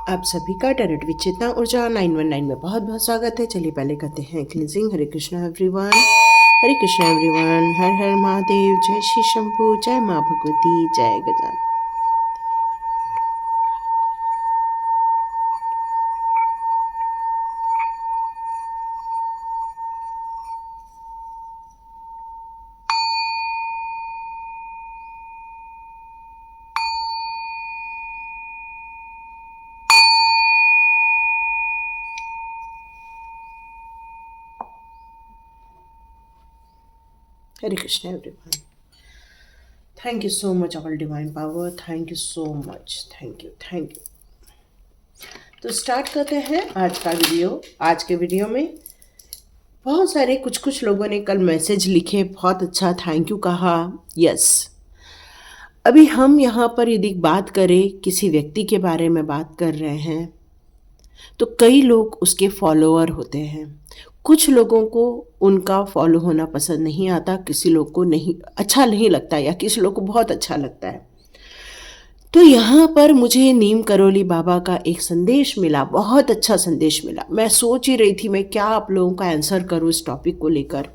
आप सभी का टैरोट विद चेतना ऊर्जा 919 में बहुत बहुत स्वागत है। चलिए पहले करते हैं cleansing. Hare Krishna everyone, Hare Krishna everyone, Har Har Mahadev, जय श्री शंभू, जय माँ भगवती, जय Gajanan. Hare Krishna everyone, thank you so much all divine power, thank you so much, thank you. तो स्टार्ट करते हैं आज का वीडियो। आज के वीडियो में बहुत सारे कुछ लोगों ने कल मैसेज लिखे, बहुत अच्छा थैंक यू कहा। यस, अभी हम यहाँ पर यदि बात करें, किसी व्यक्ति के बारे में बात कर रहे हैं, तो कई लोग उसके फॉलोअर होते हैं। कुछ लोगों को उनका फॉलो होना पसंद नहीं आता, किसी लोग को नहीं अच्छा नहीं लगता, या किसी लोग को बहुत अच्छा लगता है। तो यहाँ पर मुझे नीम करोली बाबा का एक संदेश मिला, बहुत अच्छा संदेश मिला। मैं सोच ही रही थी मैं क्या आप लोगों का आंसर करूँ इस टॉपिक को लेकर।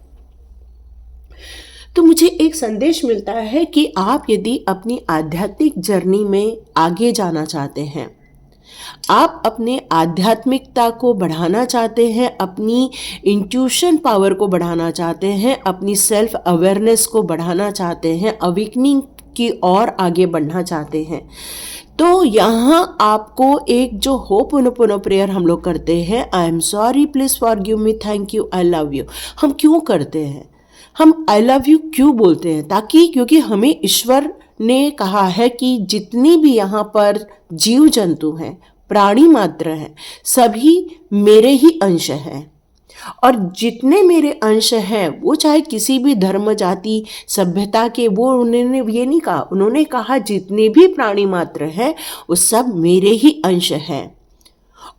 तो मुझे एक संदेश मिलता है कि आप यदि अपनी आध्यात्मिक जर्नी में आगे जाना चाहते हैं, आप अपने आध्यात्मिकता को बढ़ाना चाहते हैं, अपनी इंट्यूशन पावर को बढ़ाना चाहते हैं, अपनी सेल्फ अवेयरनेस को बढ़ाना चाहते हैं, अवेकनिंग की ओर आगे बढ़ना चाहते हैं, तो यहाँ आपको एक जो होपोनोपोनो प्रेयर हम लोग करते हैं, I am sorry, please forgive me, thank you, I love you, हम क्यों करते हैं? हम आई लव यू क्यों बोलते हैं? क्योंकि हमें ईश्वर ने कहा है कि जितनी भी यहाँ पर जीव जंतु हैं, प्राणी मात्र हैं, सभी मेरे ही अंश हैं। और जितने मेरे अंश हैं वो चाहे किसी भी धर्म जाति सभ्यता के, वो उन्होंने ये नहीं कहा, उन्होंने कहा जितने भी प्राणी मात्र हैं वो सब मेरे ही अंश हैं।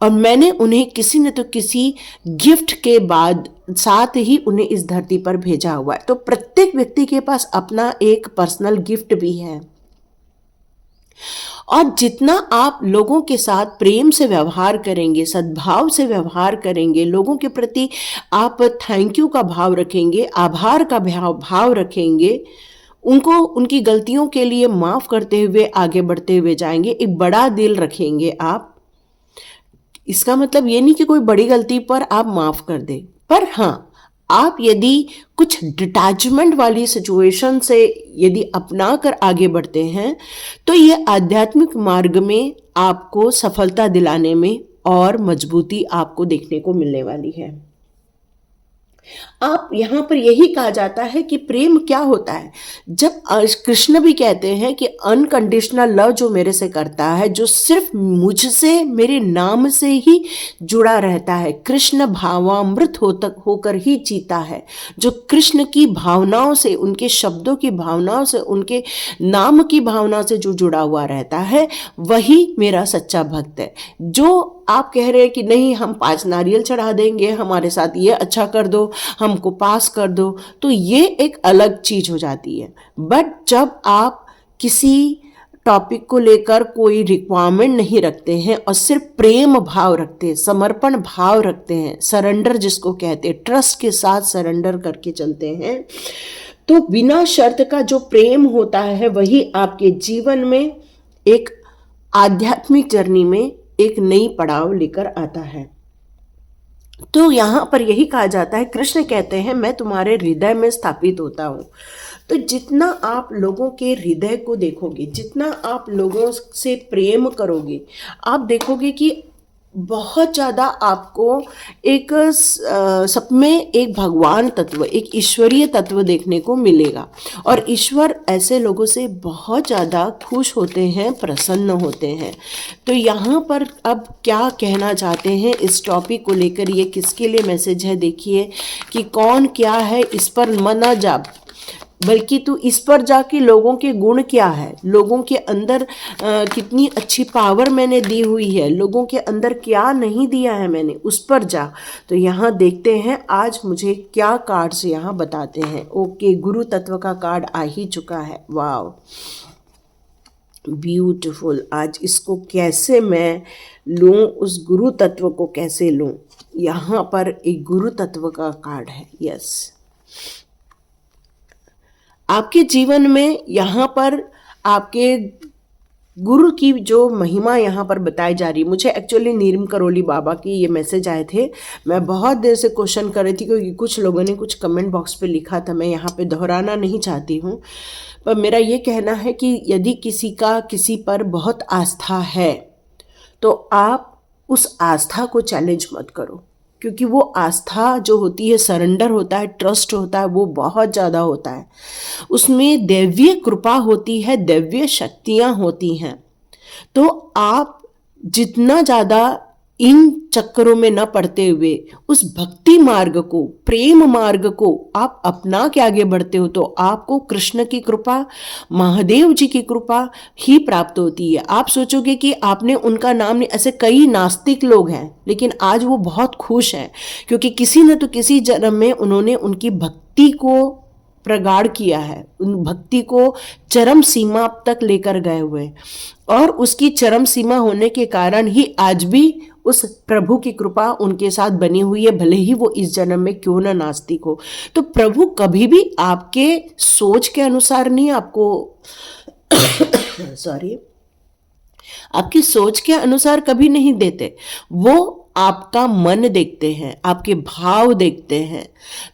और मैंने उन्हें किसी न तो किसी गिफ्ट के बाद साथ ही उन्हें इस धरती पर भेजा हुआ है। तो प्रत्येक व्यक्ति के पास अपना एक पर्सनल गिफ्ट भी है। और जितना आप लोगों के साथ प्रेम से व्यवहार करेंगे, सद्भाव से व्यवहार करेंगे, लोगों के प्रति आप थैंक यू का भाव रखेंगे, आभार का भाव रखेंगे, उनको उनकी गलतियों के लिए माफ़ करते हुए आगे बढ़ते हुए जाएंगे, एक बड़ा दिल रखेंगे आप। इसका मतलब ये नहीं कि कोई बड़ी गलती पर आप माफ़ कर दें, पर हाँ, आप यदि कुछ डिटैचमेंट वाली सिचुएशन से यदि अपना कर आगे बढ़ते हैं, तो ये आध्यात्मिक मार्ग में आपको सफलता दिलाने में और मजबूती आपको देखने को मिलने वाली है। आप यहाँ पर यही कहा जाता है कि प्रेम क्या होता है। जब कृष्ण भी कहते हैं कि अनकंडीशनल लव जो मेरे से करता है, जो सिर्फ मुझसे मेरे नाम से ही जुड़ा रहता है, कृष्ण भावामृत होकर ही जीता है, जो कृष्ण की भावनाओं से, उनके शब्दों की भावनाओं से, उनके नाम की भावना से जो जुड़ा हुआ रहता है, वही मेरा सच्चा भक्त है। जो आप कह रहे हैं कि नहीं, हम 5 नारियल चढ़ा देंगे, हमारे साथ ये अच्छा कर दो, हमको पास कर दो, तो ये एक अलग चीज हो जाती है। बट जब आप किसी टॉपिक को लेकर कोई रिक्वायरमेंट नहीं रखते हैं और सिर्फ प्रेम भाव रखते हैं, समर्पण भाव रखते हैं, सरेंडर जिसको कहते हैं, ट्रस्ट के साथ सरेंडर करके चलते हैं, तो बिना शर्त का जो प्रेम होता है वही आपके जीवन में एक आध्यात्मिक जर्नी में एक नई पड़ाव लेकर आता है। तो यहाँ पर यही कहा जाता है, कृष्ण कहते हैं मैं तुम्हारे हृदय में स्थापित होता हूँ। तो जितना आप लोगों के हृदय को देखोगे, जितना आप लोगों से प्रेम करोगे, आप देखोगे कि बहुत ज़्यादा आपको एक सब में एक भगवान तत्व, एक ईश्वरीय तत्व देखने को मिलेगा। और ईश्वर ऐसे लोगों से बहुत ज़्यादा खुश होते हैं, प्रसन्न होते हैं। तो यहाँ पर अब क्या कहना चाहते हैं इस टॉपिक को लेकर, ये किसके लिए मैसेज है, देखिए कि कौन क्या है, इस पर मना जा, बल्कि तू इस पर जाके लोगों के गुण क्या है, लोगों के अंदर कितनी अच्छी पावर मैंने दी हुई है, लोगों के अंदर क्या नहीं दिया है मैंने, उस पर जा। तो यहाँ देखते हैं आज मुझे क्या कार्ड्स यहाँ बताते हैं। ओके, गुरु तत्व का कार्ड आ ही चुका है। वाव, ब्यूटीफुल। आज इसको कैसे मैं लूँ, उस गुरु तत्व को कैसे लूँ। यहाँ पर एक गुरु तत्व का कार्ड है। यस, आपके जीवन में यहाँ पर आपके गुरु की जो महिमा यहाँ पर बताई जा रही है। मुझे एक्चुअली नीरम करोली बाबा की ये मैसेज आए थे। मैं बहुत देर से क्वेश्चन कर रही थी क्योंकि कुछ लोगों ने कुछ कमेंट बॉक्स पे लिखा था, मैं यहाँ पे दोहराना नहीं चाहती हूँ। पर मेरा ये कहना है कि यदि किसी का किसी पर बहुत आस्था है तो आप उस आस्था को चैलेंज मत करो, क्योंकि वो आस्था जो होती है, सरेंडर होता है, ट्रस्ट होता है, वो बहुत ज़्यादा होता है। उसमें दैवीय कृपा होती है, दैवीय शक्तियाँ होती हैं। तो आप जितना ज़्यादा इन चक्करों में न पड़ते हुए उस भक्ति मार्ग को, प्रेम मार्ग को आप अपना के आगे बढ़ते हो तो आपको कृष्ण की कृपा, महादेव जी की कृपा ही प्राप्त होती है। आप सोचोगे कि आपने उनका नाम नहीं, ऐसे कई नास्तिक लोग हैं लेकिन आज वो बहुत खुश हैं क्योंकि किसी न तो किसी जन्म में उन्होंने उनकी भक्ति को प्रगाढ़ किया है, उन भक्ति को चरम सीमा तक लेकर गए हुए, और उसकी चरम सीमा होने के कारण ही आज भी उस प्रभु की कृपा उनके साथ बनी हुई है, भले ही वो इस जन्म में क्यों ना नास्तिक हो। तो प्रभु कभी भी आपके सोच के अनुसार नहीं आपको सॉरी आपकी सोच के अनुसार कभी नहीं देते, वो आपका मन देखते हैं, आपके भाव देखते हैं।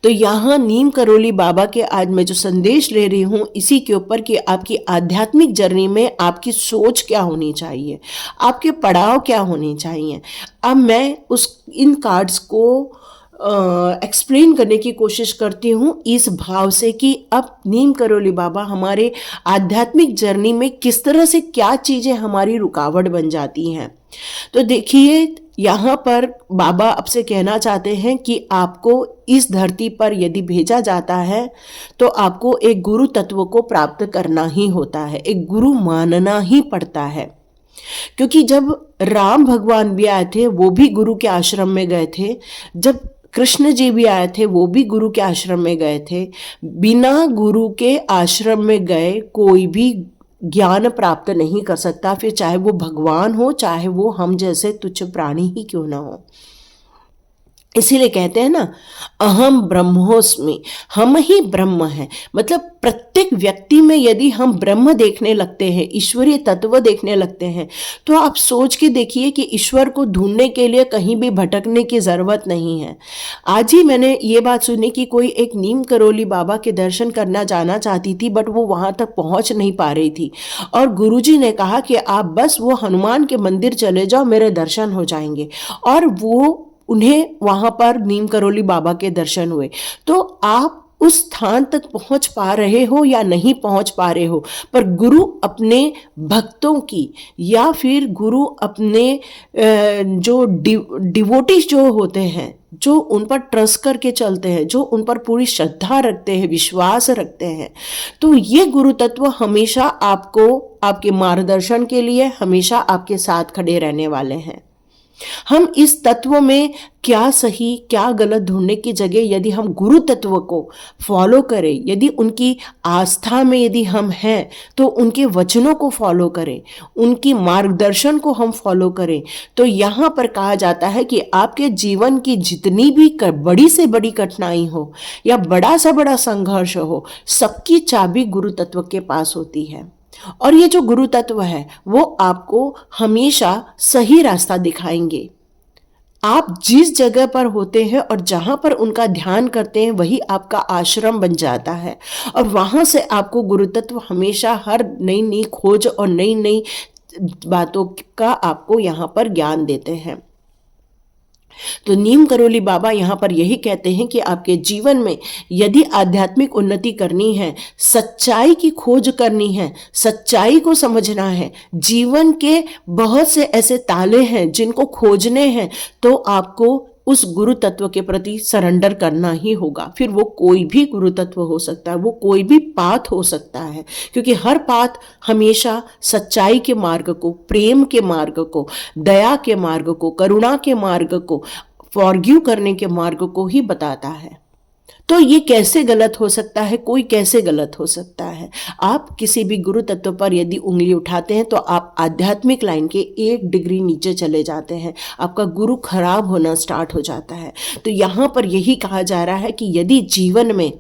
तो यहाँ नीम करोली बाबा के आज मैं जो संदेश ले रही हूँ इसी के ऊपर कि आपकी आध्यात्मिक जर्नी में आपकी सोच क्या होनी चाहिए, आपके पड़ाव क्या होने चाहिए। अब मैं इन कार्ड्स को एक्सप्लेन करने की कोशिश करती हूँ इस भाव से कि अब नीम करोली बाबा हमारे आध्यात्मिक जर्नी में किस तरह से क्या चीज़ें हमारी रुकावट बन जाती हैं। तो देखिए, यहाँ पर बाबा आपसे कहना चाहते हैं कि आपको इस धरती पर यदि भेजा जाता है तो आपको एक गुरु तत्व को प्राप्त करना ही होता है, एक गुरु मानना ही पड़ता है। क्योंकि जब राम भगवान भी आए थे वो भी गुरु के आश्रम में गए थे, जब कृष्ण जी भी आए थे वो भी गुरु के आश्रम में गए थे। बिना गुरु के आश्रम में गए कोई भी ज्ञान प्राप्त नहीं कर सकता, फिर चाहे वो भगवान हो, चाहे वो हम जैसे तुच्छ प्राणी ही क्यों ना हो। इसीलिए कहते हैं ना, अहम ब्रह्मोस्मि, हम ही ब्रह्म हैं। मतलब प्रत्येक व्यक्ति में यदि हम ब्रह्म देखने लगते हैं, ईश्वरीय तत्व देखने लगते हैं, तो आप सोच के देखिए कि ईश्वर को ढूंढने के लिए कहीं भी भटकने की ज़रूरत नहीं है। आज ही मैंने ये बात सुनी कि कोई एक नीम करोली बाबा के दर्शन करना जाना चाहती थी, बट वो वहाँ तक पहुँच नहीं पा रही थी, और गुरुजी ने कहा कि आप बस वो हनुमान के मंदिर चले जाओ, मेरे दर्शन हो जाएंगे। और वो उन्हें वहाँ पर नीम करोली बाबा के दर्शन हुए। तो आप उस स्थान तक पहुँच पा रहे हो या नहीं पहुँच पा रहे हो, पर गुरु अपने भक्तों की या फिर गुरु अपने जो डिवोटीज जो होते हैं, जो उन पर ट्रस्ट करके चलते हैं, जो उन पर पूरी श्रद्धा रखते हैं, विश्वास रखते हैं, तो ये गुरु तत्व हमेशा आपको आपके मार्गदर्शन के लिए हमेशा आपके साथ खड़े रहने वाले हैं। हम इस तत्व में क्या सही क्या गलत ढूंढने की जगह यदि हम गुरु तत्व को फॉलो करें, यदि उनकी आस्था में यदि हम हैं तो उनके वचनों को फॉलो करें, उनकी मार्गदर्शन को हम फॉलो करें, तो यहाँ पर कहा जाता है कि आपके जीवन की जितनी भी बड़ी से बड़ी कठिनाई हो या बड़ा सा बड़ा संघर्ष हो, सबकी चाबी गुरु तत्व के पास होती है। और ये जो गुरु तत्व है वो आपको हमेशा सही रास्ता दिखाएंगे। आप जिस जगह पर होते हैं और जहाँ पर उनका ध्यान करते हैं वही आपका आश्रम बन जाता है, और वहाँ से आपको गुरु तत्व हमेशा हर नई नई खोज और नई नई बातों का आपको यहाँ पर ज्ञान देते हैं। तो नीम करोली बाबा यहाँ पर यही कहते हैं कि आपके जीवन में यदि आध्यात्मिक उन्नति करनी है, सच्चाई की खोज करनी है, सच्चाई को समझना है, जीवन के बहुत से ऐसे ताले हैं जिनको खोजने हैं, तो आपको उस गुरु तत्व के प्रति सरेंडर करना ही होगा। फिर वो कोई भी गुरु तत्व हो सकता है, वो कोई भी पाथ हो सकता है, क्योंकि हर पाथ हमेशा सच्चाई के मार्ग को, प्रेम के मार्ग को, दया के मार्ग को, करुणा के मार्ग को, फॉरगिव करने के मार्ग को ही बताता है। तो ये कैसे गलत हो सकता है, कोई कैसे गलत हो सकता है? आप किसी भी गुरु तत्व पर यदि उंगली उठाते हैं तो आप आध्यात्मिक लाइन के 1 डिग्री नीचे चले जाते हैं, आपका गुरु खराब होना स्टार्ट हो जाता है। तो यहाँ पर यही कहा जा रहा है कि यदि जीवन में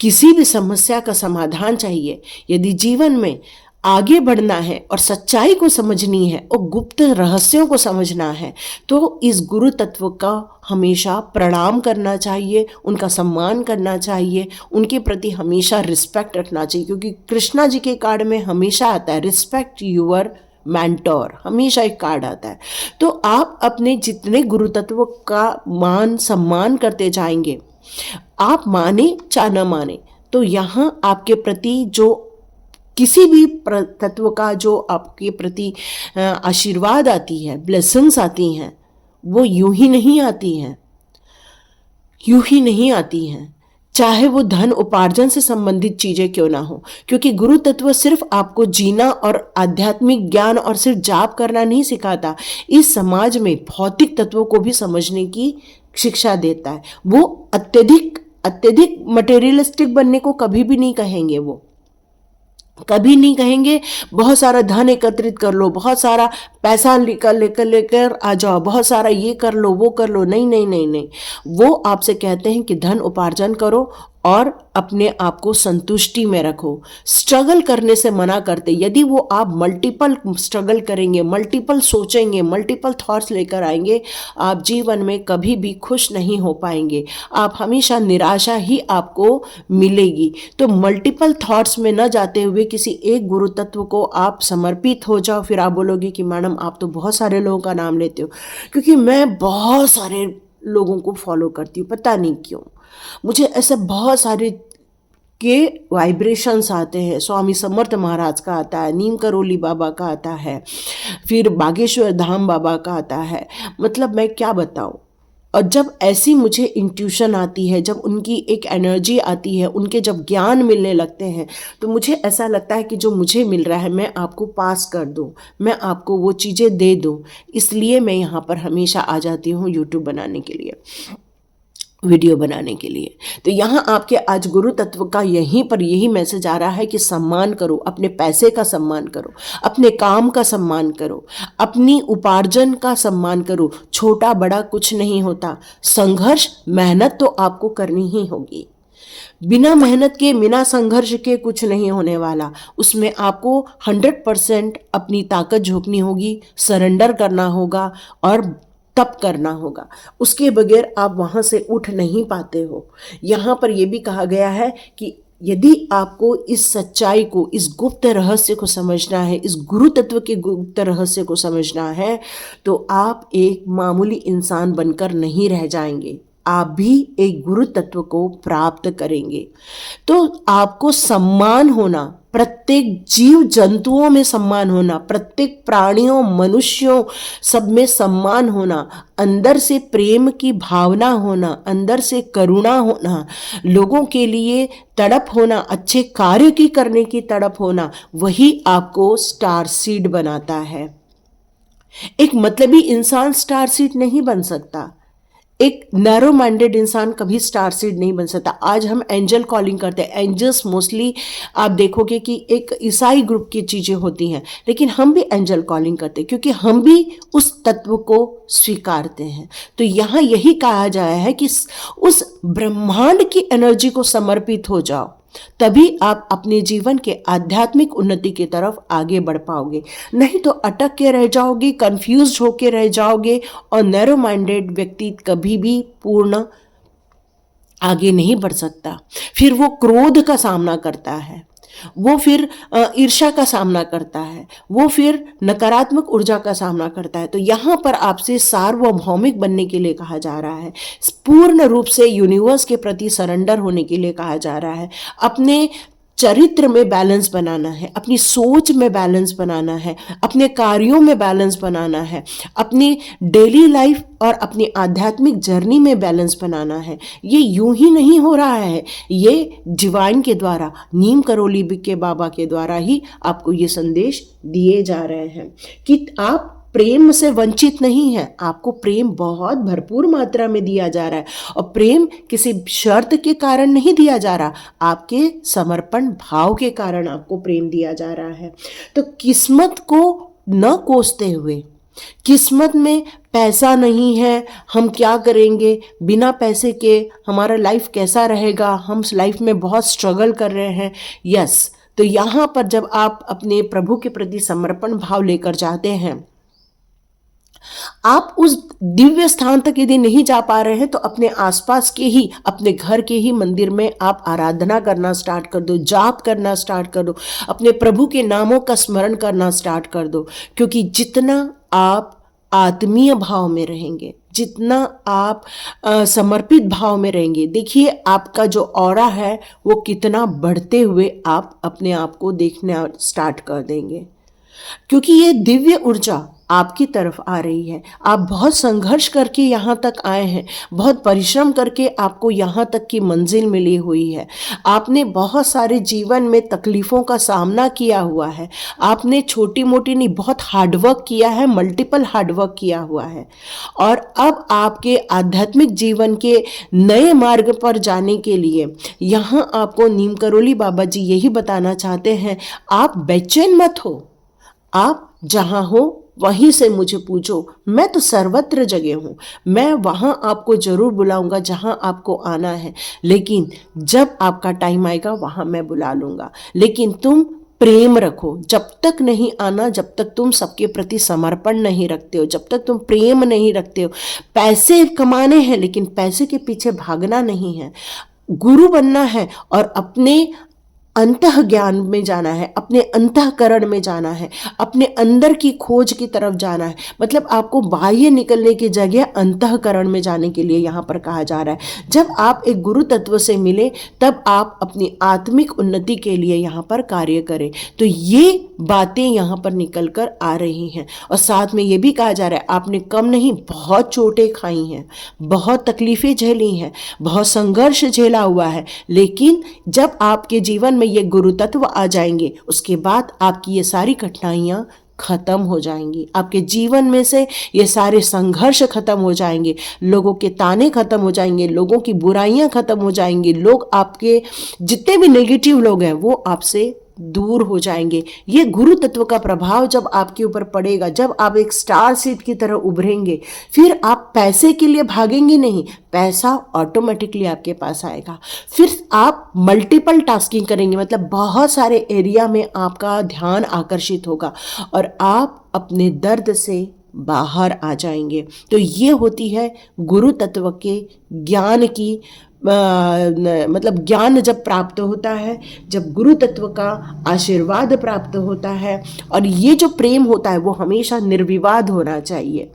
किसी भी समस्या का समाधान चाहिए, यदि जीवन में आगे बढ़ना है और सच्चाई को समझनी है और गुप्त रहस्यों को समझना है, तो इस गुरु तत्व का हमेशा प्रणाम करना चाहिए, उनका सम्मान करना चाहिए, उनके प्रति हमेशा रिस्पेक्ट रखना चाहिए, क्योंकि कृष्णा जी के कार्ड में हमेशा आता है रिस्पेक्ट यूअर मेंटोर, हमेशा एक कार्ड आता है। तो आप अपने जितने गुरु तत्व का मान सम्मान करते जाएंगे, आप माने चाहे न माने, तो यहाँ आपके प्रति जो किसी भी तत्व का जो आपके प्रति आशीर्वाद आती है, ब्लेसिंग्स आती हैं, वो यूं ही नहीं आती हैं, यूं ही नहीं आती हैं, चाहे वो धन उपार्जन से संबंधित चीजें क्यों ना हो। क्योंकि गुरु तत्व सिर्फ आपको जीना और आध्यात्मिक ज्ञान और सिर्फ जाप करना नहीं सिखाता, इस समाज में भौतिक तत्वों को भी समझने की शिक्षा देता है। वो अत्यधिक मटेरियलिस्टिक बनने को कभी भी नहीं कहेंगे, वो कभी नहीं कहेंगे बहुत सारा धन एकत्रित कर लो, बहुत सारा पैसा लेकर आ जाओ, बहुत सारा ये कर लो वो कर लो। नहीं नहीं नहीं नहीं, वो आपसे कहते हैं कि धन उपार्जन करो और अपने आप को संतुष्टि में रखो। स्ट्रगल करने से मना करते। यदि वो आप मल्टीपल स्ट्रगल करेंगे, मल्टीपल सोचेंगे, मल्टीपल थॉट्स लेकर आएंगे, आप जीवन में कभी भी खुश नहीं हो पाएंगे, आप हमेशा निराशा ही आपको मिलेगी। तो मल्टीपल थॉट्स में न जाते हुए किसी एक गुरु तत्व को आप समर्पित हो जाओ। फिर आप बोलोगे कि मैडम आप तो बहुत सारे लोगों का नाम लेते हो, क्योंकि मैं बहुत सारे लोगों को फॉलो करती हूँ, पता नहीं क्यों मुझे ऐसे बहुत सारे के वाइब्रेशंस आते हैं। स्वामी समर्थ महाराज का आता है, नीम करोली बाबा का आता है, फिर बागेश्वर धाम बाबा का आता है, मतलब मैं क्या बताऊँ। और जब ऐसी मुझे इंट्यूशन आती है, जब उनकी एक एनर्जी आती है, उनके जब ज्ञान मिलने लगते हैं, तो मुझे ऐसा लगता है कि जो मुझे मिल रहा है मैं आपको पास कर दूं, मैं आपको वो चीज़ें दे दूं। इसलिए मैं यहाँ पर हमेशा आ जाती हूँ यूट्यूब बनाने के लिए, वीडियो बनाने के लिए। तो यहाँ आपके आज गुरु तत्व का यहीं पर यही मैसेज आ रहा है कि सम्मान करो, अपने पैसे का सम्मान करो, अपने काम का सम्मान करो, अपनी उपार्जन का सम्मान करो। छोटा बड़ा कुछ नहीं होता, संघर्ष मेहनत तो आपको करनी ही होगी। बिना मेहनत के बिना संघर्ष के कुछ नहीं होने वाला। उसमें आपको 100% अपनी ताकत झोंकनी होगी, सरेंडर करना होगा और तप करना होगा। उसके बगैर आप वहाँ से उठ नहीं पाते हो। यहाँ पर यह भी कहा गया है कि यदि आपको इस सच्चाई को, इस गुप्त रहस्य को समझना है, इस गुरु तत्व के गुप्त रहस्य को समझना है, तो आप एक मामूली इंसान बनकर नहीं रह जाएंगे, आप भी एक गुरु तत्व को प्राप्त करेंगे। तो आपको सम्मान होना, प्रत्येक जीव जंतुओं में सम्मान होना, प्रत्येक प्राणियों मनुष्यों सब में सम्मान होना, अंदर से प्रेम की भावना होना, अंदर से करुणा होना, लोगों के लिए तड़प होना, अच्छे कार्य की करने की तड़प होना, वही आपको स्टार सीड बनाता है। एक मतलबी इंसान स्टार सीड नहीं बन सकता, एक नैरो माइंडेड इंसान कभी स्टार सीड नहीं बन सकता। आज हम एंजल कॉलिंग करते हैं, एंजल्स मोस्टली आप देखोगे कि एक ईसाई ग्रुप की चीज़ें होती हैं, लेकिन हम भी एंजल कॉलिंग करते हैं क्योंकि हम भी उस तत्व को स्वीकारते हैं। तो यहाँ यही कहा जाया है कि उस ब्रह्मांड की एनर्जी को समर्पित हो जाओ, तभी आप अपने जीवन के आध्यात्मिक उन्नति की तरफ आगे बढ़ पाओगे। नहीं तो अटक के रह जाओगे, कंफ्यूज होके रह जाओगे, और नैरो माइंडेड व्यक्ति कभी भी पूर्ण आगे नहीं बढ़ सकता। फिर वो क्रोध का सामना करता है, वो फिर ईर्ष्या का सामना करता है, वो फिर नकारात्मक ऊर्जा का सामना करता है। तो यहाँ पर आपसे सार्वभौमिक बनने के लिए कहा जा रहा है, पूर्ण रूप से यूनिवर्स के प्रति सरेंडर होने के लिए कहा जा रहा है। अपने चरित्र में बैलेंस बनाना है, अपनी सोच में बैलेंस बनाना है, अपने कार्यों में बैलेंस बनाना है, अपनी डेली लाइफ और अपनी आध्यात्मिक जर्नी में बैलेंस बनाना है। ये यूं ही नहीं हो रहा है, ये डिवाइन के द्वारा, नीम करोली के बाबा के द्वारा ही आपको ये संदेश दिए जा रहे हैं कि आप प्रेम से वंचित नहीं है, आपको प्रेम बहुत भरपूर मात्रा में दिया जा रहा है। और प्रेम किसी शर्त के कारण नहीं दिया जा रहा, आपके समर्पण भाव के कारण आपको प्रेम दिया जा रहा है। तो किस्मत को न कोसते हुए, किस्मत में पैसा नहीं है, हम क्या करेंगे, बिना पैसे के हमारा लाइफ कैसा रहेगा, हम लाइफ में बहुत स्ट्रगल कर रहे हैं। यस, तो यहाँ पर जब आप अपने प्रभु के प्रति समर्पण भाव लेकर जाते हैं, आप उस दिव्य स्थान तक यदि नहीं जा पा रहे हैं तो अपने आसपास के ही, अपने घर के ही मंदिर में आप आराधना करना स्टार्ट कर दो, जाप करना स्टार्ट कर दो, अपने प्रभु के नामों का स्मरण करना स्टार्ट कर दो। क्योंकि जितना आप आत्मीय भाव में रहेंगे, जितना आप समर्पित भाव में रहेंगे, देखिए आपका जो ऑरा है वो कितना बढ़ते हुए आप अपने आप को देखना स्टार्ट कर देंगे। क्योंकि ये दिव्य ऊर्जा आपकी तरफ आ रही है। आप बहुत संघर्ष करके यहाँ तक आए हैं, बहुत परिश्रम करके आपको यहाँ तक की मंजिल मिली हुई है। आपने बहुत सारे जीवन में तकलीफ़ों का सामना किया हुआ है, आपने छोटी मोटी नहीं, बहुत हार्डवर्क किया है, मल्टीपल हार्डवर्क किया हुआ है। और अब आपके आध्यात्मिक जीवन के नए मार्ग पर जाने के लिए यहाँ आपको नीम करोली बाबा जी यही बताना चाहते हैं, आप बेचैन मत हो, आप जहाँ हो वहीं से मुझे पूछो, मैं तो सर्वत्र जगह हूँ, मैं वहाँ आपको ज़रूर बुलाऊंगा जहाँ आपको आना है। लेकिन जब आपका टाइम आएगा वहाँ मैं बुला लूँगा। लेकिन तुम प्रेम रखो, जब तक नहीं आना, जब तक तुम सबके प्रति समर्पण नहीं रखते हो, जब तक तुम प्रेम नहीं रखते हो। पैसे कमाने हैं लेकिन पैसे के पीछे भागना नहीं है, गुरु बनना है और अपने अंतः ज्ञान में जाना है, अपने अंतःकरण में जाना है, अपने अंदर की खोज की तरफ जाना है। मतलब आपको बाह्य निकलने की जगह अंतःकरण में जाने के लिए यहाँ पर कहा जा रहा है। जब आप एक गुरु तत्व से मिले तब आप अपनी आत्मिक उन्नति के लिए यहाँ पर कार्य करें। तो ये बातें यहाँ पर निकल कर आ रही हैं। और साथ में ये भी कहा जा रहा है, आपने कम नहीं, बहुत चोटें खाई हैं, बहुत तकलीफ़ें झेली हैं, बहुत संघर्ष झेला हुआ है। लेकिन जब आपके जीवन में ये गुरु तत्व आ जाएंगे, उसके बाद आपकी ये सारी कठिनाइयाँ खत्म हो जाएंगी, आपके जीवन में से ये सारे संघर्ष खत्म हो जाएंगे, लोगों के ताने खत्म हो जाएंगे, लोगों की बुराइयां खत्म हो जाएंगी, लोग आपके जितने भी नेगेटिव लोग हैं वो आपसे दूर हो जाएंगे। ये गुरु तत्व का प्रभाव जब आपके ऊपर पड़ेगा, जब आप एक स्टार सीड की तरह उभरेंगे, फिर आप पैसे के लिए भागेंगे नहीं, पैसा ऑटोमेटिकली आपके पास आएगा। फिर आप मल्टीपल टास्किंग करेंगे, मतलब बहुत सारे एरिया में आपका ध्यान आकर्षित होगा और आप अपने दर्द से बाहर आ जाएंगे। तो ये होती है गुरु तत्व के ज्ञान की मतलब ज्ञान जब प्राप्त होता है, जब गुरु तत्व का आशीर्वाद प्राप्त होता है। और ये जो प्रेम होता है वो हमेशा निर्विवाद होना चाहिए।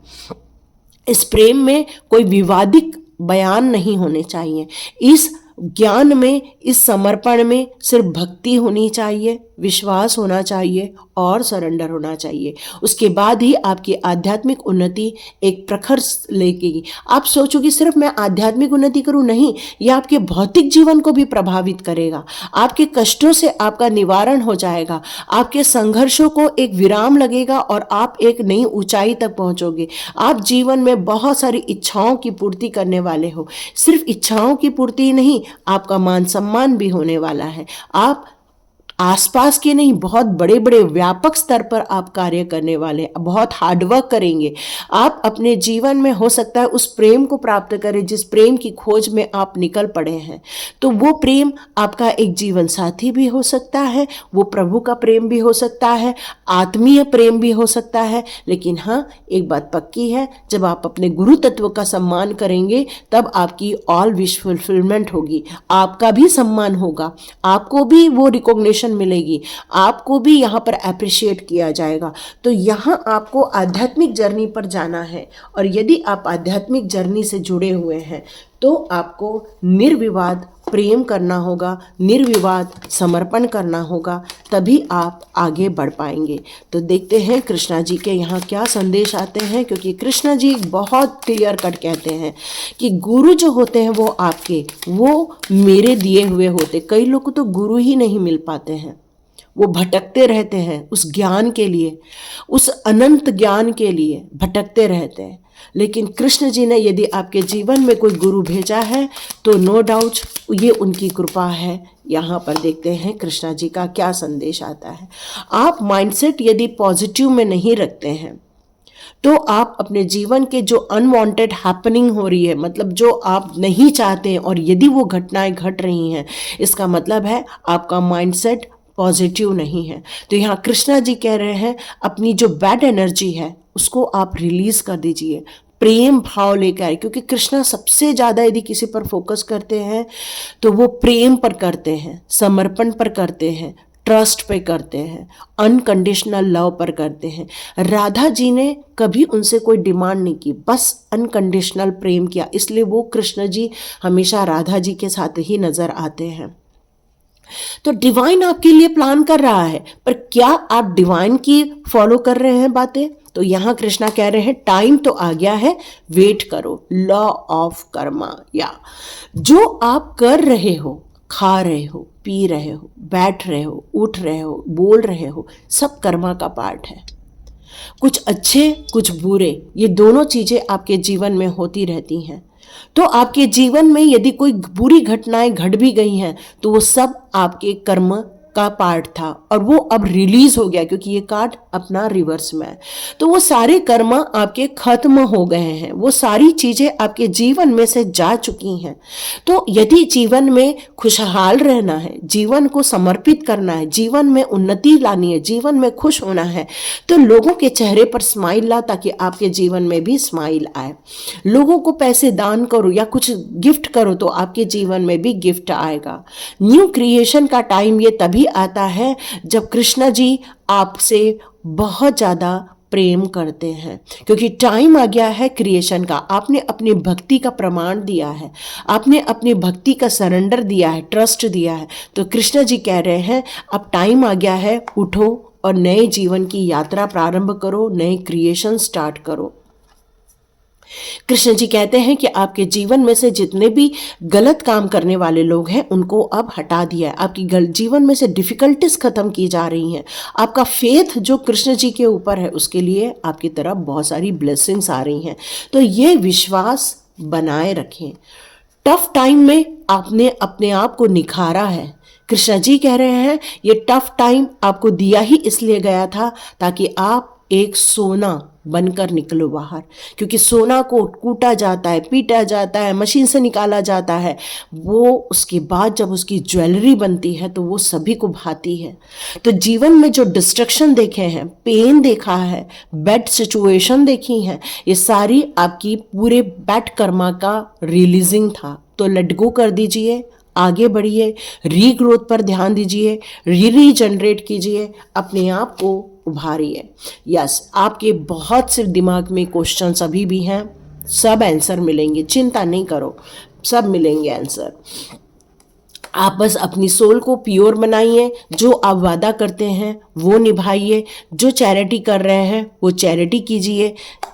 इस प्रेम में कोई विवादित बयान नहीं होने चाहिए। इस ज्ञान में, इस समर्पण में सिर्फ भक्ति होनी चाहिए, विश्वास होना चाहिए और सरेंडर होना चाहिए। उसके बाद ही आपकी आध्यात्मिक उन्नति एक प्रखर लेगी। आप सोचोगे सिर्फ मैं आध्यात्मिक उन्नति करूं, नहीं, यह आपके भौतिक जीवन को भी प्रभावित करेगा। आपके कष्टों से आपका निवारण हो जाएगा, आपके संघर्षों को एक विराम लगेगा और आप एक नई ऊंचाई तक पहुंचोगे। आप जीवन में बहुत सारी इच्छाओं की पूर्ति करने वाले हो। सिर्फ इच्छाओं की पूर्ति नहीं, आपका मान सम्मान भी होने वाला है। आप आसपास के नहीं, बहुत बड़े बड़े व्यापक स्तर पर आप कार्य करने वाले, बहुत हार्डवर्क करेंगे। आप अपने जीवन में हो सकता है उस प्रेम को प्राप्त करें जिस प्रेम की खोज में आप निकल पड़े हैं। तो वो प्रेम आपका एक जीवन साथी भी हो सकता है, वो प्रभु का प्रेम भी हो सकता है, आत्मीय प्रेम भी हो सकता है। लेकिन हाँ, एक बात पक्की है, जब आप अपने गुरु तत्व का सम्मान करेंगे तब आपकी ऑल विश फुलफिलमेंट होगी, आपका भी सम्मान होगा, आपको भी वो रिकॉग्निशन मिलेगी, आपको भी यहाँ पर अप्रिशिएट किया जाएगा। तो यहाँ आपको आध्यात्मिक जर्नी पर जाना है और यदि आप आध्यात्मिक जर्नी से जुड़े हुए हैं तो आपको निर्विवाद प्रेम करना होगा, निर्विवाद समर्पण करना होगा, तभी आप आगे बढ़ पाएंगे। तो देखते हैं कृष्णा जी के यहाँ क्या संदेश आते हैं, क्योंकि कृष्णा जी बहुत क्लियर कट कहते हैं कि गुरु जो होते हैं वो आपके, वो मेरे दिए हुए होते। कई लोग को तो गुरु ही नहीं मिल पाते हैं, वो भटकते रहते हैं उस ज्ञान के लिए, उस अनंत ज्ञान के लिए भटकते रहते हैं। लेकिन कृष्ण जी ने यदि आपके जीवन में कोई गुरु भेजा है तो नो डाउट ये उनकी कृपा है। यहाँ पर देखते हैं कृष्णा जी का क्या संदेश आता है। आप माइंडसेट यदि पॉजिटिव में नहीं रखते हैं तो आप अपने जीवन के जो अनवांटेड हैपनिंग हो रही है, मतलब जो आप नहीं चाहते हैं, और यदि वो घटनाएं घट रही हैं, इसका मतलब है आपका माइंडसेट पॉजिटिव नहीं है। तो यहाँ कृष्णा जी कह रहे हैं अपनी जो बैड एनर्जी है उसको आप रिलीज कर दीजिए, प्रेम भाव लेकर आए। क्योंकि कृष्णा सबसे ज़्यादा यदि किसी पर फोकस करते हैं तो वो प्रेम पर करते हैं, समर्पण पर करते हैं, ट्रस्ट पे करते हैं, अनकंडीशनल लव पर करते हैं। राधा जी ने कभी उनसे कोई डिमांड नहीं की, बस अनकंडीशनल प्रेम किया, इसलिए वो कृष्ण जी हमेशा राधा जी के साथ ही नजर आते हैं। तो डिवाइन आपके लिए प्लान कर रहा है, पर क्या आप डिवाइन की फॉलो कर रहे हैं बातें? तो यहां कृष्णा कह रहे हैं टाइम तो आ गया है, वेट करो। लॉ ऑफ कर्मा, या जो आप कर रहे हो, खा रहे हो, पी रहे हो, बैठ रहे हो, उठ रहे हो, बोल रहे हो, सब कर्मा का पार्ट है। कुछ अच्छे कुछ बुरे, ये दोनों चीजें आपके जीवन में होती रहती हैं। तो आपके जीवन में यदि कोई बुरी घटनाएं घट भी गई हैं तो वो सब आपके कर्म का पार्ट था, और वो अब रिलीज हो गया क्योंकि ये कार्ड अपना रिवर्स में है। तो वो सारे कर्म आपके खत्म हो गए हैं, वो सारी चीजें आपके जीवन में से जा चुकी हैं। तो यदि जीवन में खुशहाल रहना है, जीवन को समर्पित करना है, जीवन में उन्नति लानी है, जीवन में खुश होना है, तो लोगों के चेहरे पर स्माइल ला, ताकि आपके जीवन में भी स्माइल आए। लोगों को पैसे दान करो या कुछ गिफ्ट करो तो आपके जीवन में भी गिफ्ट आएगा। न्यू क्रिएशन का टाइम ये तभी आता है जब कृष्ण जी आपसे बहुत ज़्यादा प्रेम करते हैं, क्योंकि टाइम आ गया है क्रिएशन का। आपने अपनी भक्ति का प्रमाण दिया है, आपने अपनी भक्ति का सरेंडर दिया है, ट्रस्ट दिया है। तो कृष्ण जी कह रहे हैं अब टाइम आ गया है, उठो और नए जीवन की यात्रा प्रारंभ करो, नए क्रिएशन स्टार्ट करो। कृष्ण जी कहते हैं कि आपके जीवन में से जितने भी गलत काम करने वाले लोग हैं उनको अब हटा दिया है। आपकी जीवन में से डिफिकल्टीज खत्म की जा रही हैं। आपका फेथ जो कृष्ण जी के ऊपर है उसके लिए आपकी तरफ बहुत सारी ब्लेसिंग्स आ रही हैं। तो ये विश्वास बनाए रखें। टफ टाइम में आपने अपने आप को निखारा है। कृष्ण जी कह रहे हैं ये टफ टाइम आपको दिया ही इसलिए गया था ताकि आप एक सोना बनकर निकलो बाहर, क्योंकि सोना को कूटा जाता है, पीटा जाता है, मशीन से निकाला जाता है, वो उसके बाद जब उसकी ज्वेलरी बनती है तो वो सभी को भाती है। तो जीवन में जो डिस्ट्रक्शन देखे हैं, पेन देखा है, बैड सिचुएशन देखी है, ये सारी आपकी पूरे बैड कर्मा का रिलीजिंग था। तो लेट गो कर दीजिए, आगे बढ़िए, रीग्रोथ पर ध्यान दीजिए, रीजनरेट कीजिए, अपने आप को उभारिए। यस, आपके बहुत से दिमाग में क्वेश्चंस अभी भी हैं, सब आंसर मिलेंगे, चिंता नहीं करो, सब मिलेंगे आंसर। आप बस अपनी सोल को प्योर बनाइए, जो आप वादा करते हैं वो निभाइए, जो चैरिटी कर रहे हैं वो चैरिटी कीजिए,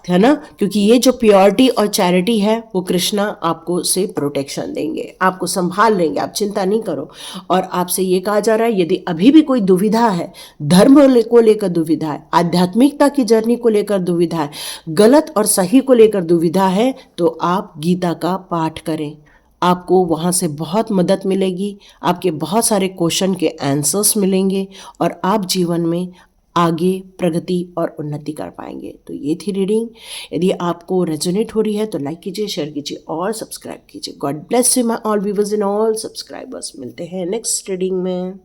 है ना, क्योंकि ये जो प्योरिटी और चैरिटी है वो कृष्णा आपको से प्रोटेक्शन देंगे, आपको संभाल लेंगे, आप चिंता नहीं करो। और आपसे ये कहा जा रहा है यदि अभी भी कोई दुविधा है, धर्म को लेकर दुविधा है, आध्यात्मिकता की जर्नी को लेकर दुविधा है, गलत और सही को लेकर दुविधा है, तो आप गीता का पाठ करें, आपको वहाँ से बहुत मदद मिलेगी, आपके बहुत सारे क्वेश्चन के आंसर्स मिलेंगे और आप जीवन में आगे प्रगति और उन्नति कर पाएंगे। तो ये थी रीडिंग। यदि आपको रेजोनेट हो रही है तो लाइक कीजिए, शेयर कीजिए और सब्सक्राइब कीजिए। God bless you my all viewers and all subscribers. मिलते हैं नेक्स्ट रीडिंग में।